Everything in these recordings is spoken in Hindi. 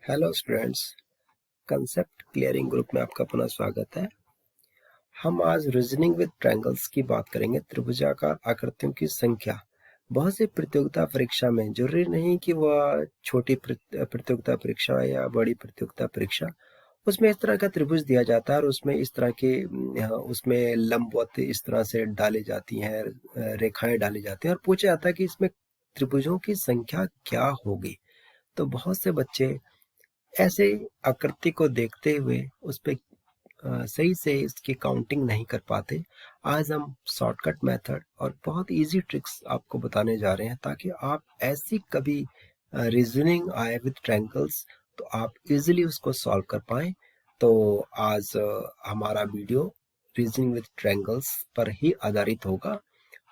Hello students, concept clearing group में आपका पुनः स्वागत है। हम आज रीजनिंग विद ट्रायंगल्स की बात करेंगे। त्रिभुजाकार आकृतियों की संख्या बहुत सी प्रतियोगिता परीक्षा में, जरूरी नहीं कि वह छोटी प्रतियोगिता परीक्षा या बड़ी प्रतियोगिता परीक्षा, उसमें इस तरह का त्रिभुज दिया जाता है और उसमें इस तरह के उसमें लंबवत इस तरह से डाली जाती हैं, रेखाएं डाली जाती हैं और पूछा जाता है कि इसमें त्रिभुजों की संख्या क्या होगी। तो बहुत से बच्चे ऐसे आकृति को देखते हुए उस पे सही से इसकी काउंटिंग नहीं कर पाते। आज हम शॉर्टकट मेथड और बहुत इजी ट्रिक्स आपको बताने जा रहे हैं ताकि आप ऐसी कभी रीजनिंग आए विद ट्रायंगल्स तो आप इजीली उसको सॉल्व कर पाएं। तो आज हमारा वीडियो रीजनिंग विद ट्रायंगल्स पर ही आधारित होगा।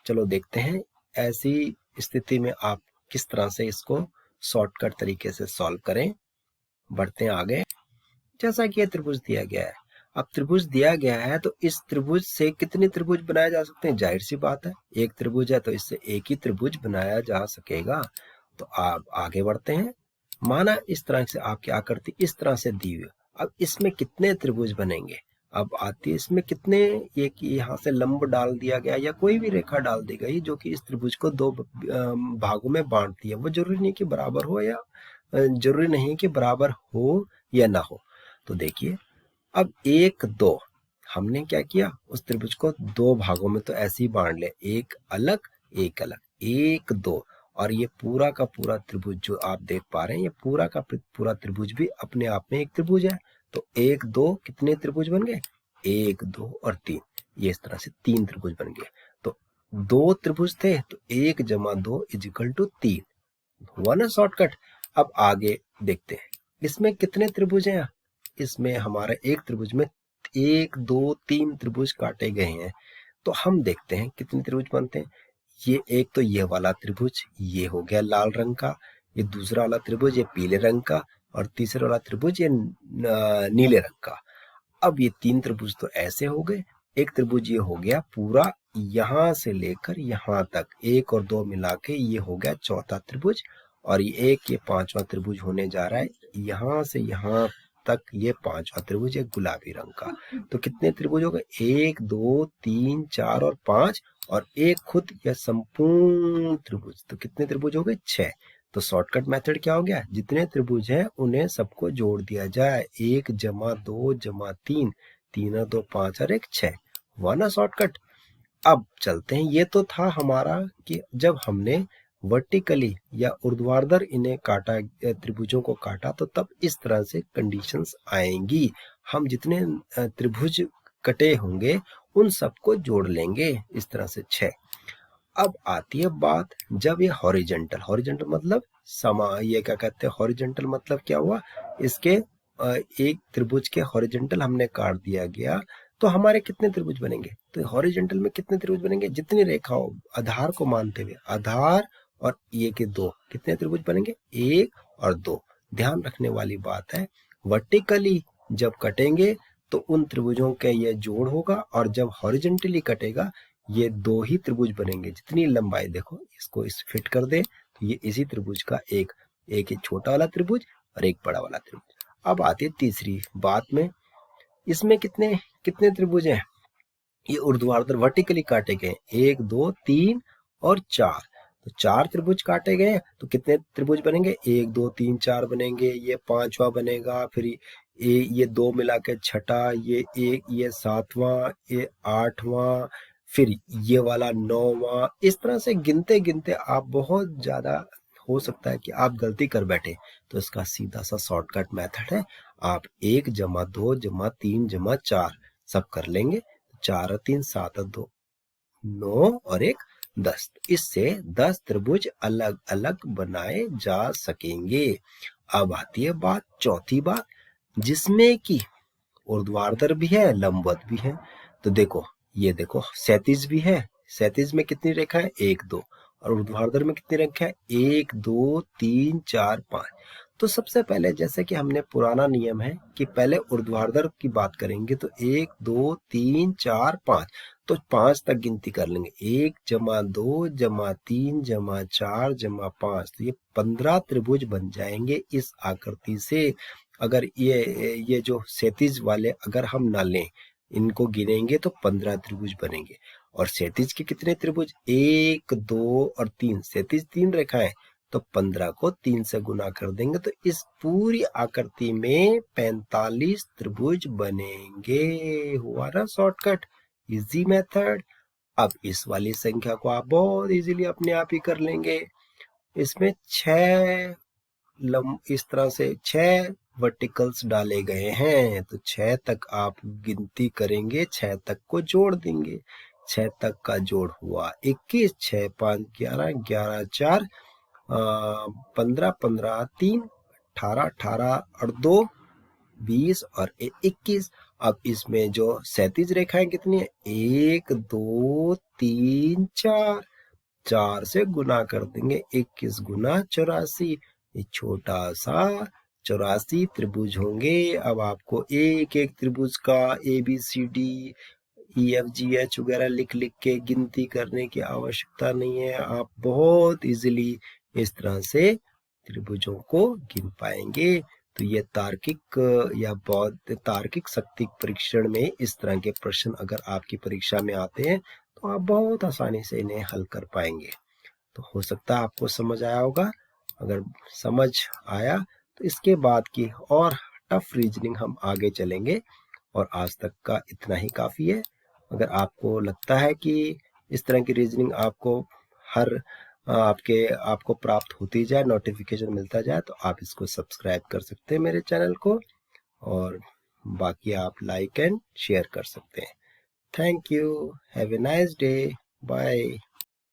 चलो देखते हैं ऐसी स्थिति में आप किस तरह से इसको शॉर्टकट तरीके से सॉल्व करें। बढ़ते हैं आगे। जैसा कि यह त्रिभुज दिया गया है, अब त्रिभुज दिया गया है तो इस त्रिभुज से कितने त्रिभुज बनाए जा सकते हैं? जाहिर सी बात है, एक त्रिभुज है तो इससे एक ही त्रिभुज बनाया जा सकेगा। तो आप आगे बढ़ते हैं। माना इस तरह से आपकी आकृति इस तरह से दी हुई, अब इसमें कितने त्रिभुज बनेंगे? अब आती है इसमें कितने, एक यहाँ से लंब डाल दिया गया या कोई भी रेखा डाल दी गई जो कि इस त्रिभुज को दो भागों में बांटती है। वो जरूरी नहीं कि बराबर हो या जरूरी नहीं कि बराबर हो या ना हो। तो देखिए, अब एक दो हमने क्या किया, उस त्रिभुज को दो भागों में तो ऐसे ही बांट ले, एक अलग एक अलग, एक दो। और ये पूरा का पूरा त्रिभुज जो आप देख पा रहे हैं, ये पूरा का पूरा त्रिभुज भी अपने आप में एक त्रिभुज है। तो एक दो कितने त्रिभुज बन गए? एक दो और तीन, ये इस तरह से तीन त्रिभुज बन गए। तो दो त्रिभुज थे तो एक जमा दो इज इक्वल टू तीन, हुआ ना शॉर्टकट। अब आगे देखते हैं इसमें कितने त्रिभुज हैं। इसमें हमारे एक त्रिभुज में एक दो तीन त्रिभुज काटे गए हैं। तो हम देखते हैं कितने त्रिभुज बनते हैं। ये एक तो ये वाला त्रिभुज, ये हो गया लाल रंग का, ये दूसरा वाला त्रिभुज ये पीले रंग का, और तीसरा वाला त्रिभुज ये नीले रंग का। अब ये तीन त्रिभुज तो ऐसे हो गए। एक त्रिभुज ये हो गया पूरा यहां से लेकर यहां तक, एक और दो मिला के ये हो गया चौथा त्रिभुज। और ये एक ये पांचवा त्रिभुज होने जा रहा है, यहां से यहां तक ये पांचवा त्रिभुज है गुलाबी रंग का। तो कितने त्रिभुज हो गए? एक दो तीन चार और पांच, और एक खुद यह संपूर्ण त्रिभुज। तो कितने त्रिभुज हो गए? 6। तो शॉर्टकट मेथड क्या हो गया? जितने त्रिभुज हैं उन्हें सबको जोड़ दिया जाए, एक जमा दो जमा तीन, तीन और दो पांच और एक 6, हुआ ना शॉर्टकट। अब चलते हैं, ये तो था हमारा कि जब हमने वर्टिकली या ऊर्ध्वाधर इन्हें काटा, त्रिभुजों को काटा, तो तब इस तरह से कंडीशंस आएंगी। हम जितने त्रिभुज कटे होंगे उन सबको जोड़ लेंगे इस तरह से 6। अब आती है बात, जब ये हॉरिजेंटल, हॉरिजेंटल मतलब ये क्या कहते हैं, हॉरिजेंटल मतलब क्या हुआ, इसके एक त्रिभुज के हॉरिजेंटल हमने काट दिया गया, तो हमारे कितने त्रिभुज बनेंगे? तो हॉरिजेंटल में कितने त्रिभुज बनेंगे? जितनी रेखाओं आधार को मानते हुए, आधार और ये के दो, कितने त्रिभुज बनेंगे? एक और दो। ध्यान रखने वाली बात है, वर्टिकली जब कटेंगे तो उन त्रिभुजों के ये जोड़ होगा, और जब हॉरिजेंटली कटेगा ये दो ही त्रिभुज बनेंगे। जितनी लंबाई देखो, इसको इस फिट कर दे तो ये इसी त्रिभुज का एक ही छोटा वाला त्रिभुज और एक बड़ा वाला त्रिभुज। अब आती है तीसरी बात में, इसमें कितने कितने त्रिभुज हैं? ये ऊर्ध्वाधर वर्टिकली काटे गए, एक दो तीन और चार। तो चार त्रिभुज काटे गए, तो कितने त्रिभुज बनेंगे? एक दो तीन चार बनेंगे, ये पांचवा बनेगा, फिर ये दो मिला के छठा, ये एक, ये सातवां, ये आठवां, फिर ये वाला नौवां। इस तरह से गिनते गिनते आप बहुत ज्यादा, हो सकता है कि आप गलती कर बैठे। तो इसका सीधा सा शॉर्टकट मेथड है, आप एक जमा दो जमा तीन जमा चार सब कर लेंगे। चार और तीन सात और दो 9 और एक 10। इससे 10 त्रिभुज अलग अलग बनाए जा सकेंगे। अब आती है बात, चौथी बात, जिसमें कि ऊर्ध्वाधर भी है लंबवत भी है। तो देखो, ये देखो क्षैतिज भी है, क्षैतिज में कितनी रेखा है? एक दो। और ऊर्ध्वाधर में कितनी रेखा है? एक दो तीन चार पांच। तो सबसे पहले जैसे कि हमने पुराना नियम है कि पहले ऊर्ध्वाधर की बात करेंगे, तो 1 2 3 4 5, तो 5 तक गिनती कर लेंगे। 1 जमा 2 जमा 3 जमा 4 जमा 5, तो ये 15 त्रिभुज बन जाएंगे इस आकृति से। अगर ये जो क्षैतिज वाले अगर हम ना लें, इनको गिनेंगे तो 15 त्रिभुज बनेंगे। और क्षैतिज के कितने त्रिभुज? 1 2 और 3, क्षैतिज 3 रेखाएं, तो 15 को 3 से गुना कर देंगे तो इस पूरी आकृति में 45 त्रिभुज बनेंगे। हुआ ना शॉर्टकट, इजी मेथड। अब इस वाली संख्या को आप बहुत इजीली अपने आप ही कर लेंगे। इसमें 6 इस तरह से 6 वर्टिकल्स डाले गए हैं, तो 6 तक आप गिनती करेंगे, 6 तक को जोड़ देंगे। 6 तक का जोड़ हुआ 21, 6 5 11, 11 4 15, 15 3 18, 18 और 2 20 और 21। अब इसमें जो क्षैतिज रेखाएं कितनी है? 1 2 3 4, 4 से गुना कर देंगे। 21 गुना 84, ये छोटा सा 84 त्रिभुज होंगे। अब आपको एक एक त्रिभुज का ABCD EFGH वगैरह लिख लिख के गिनती करने की आवश्यकता नहीं है। आप बहुत इजीली इस तरह से त्रिभुजों को गिन पाएंगे। तो ये तार्किक या बौद्ध तार्किक शक्ति परीक्षण में इस तरह के प्रश्न अगर आपकी परीक्षा में आते हैं तो आप बहुत आसानी से इन्हें हल कर पाएंगे। तो हो सकता है आपको समझ आया होगा। अगर समझ आया तो इसके बाद की और टफ रीजनिंग हम आगे चलेंगे, और आज तक का इतना ही काफ़ी है। अगर आपको लगता है कि इस तरह की रीजनिंग आपको हर आपको प्राप्त होती जाए, नोटिफिकेशन मिलता जाए, तो आप इसको सब्सक्राइब कर सकते हैं मेरे चैनल को, और बाकी आप लाइक एंड शेयर कर सकते हैं। Thank you, have a nice day, bye.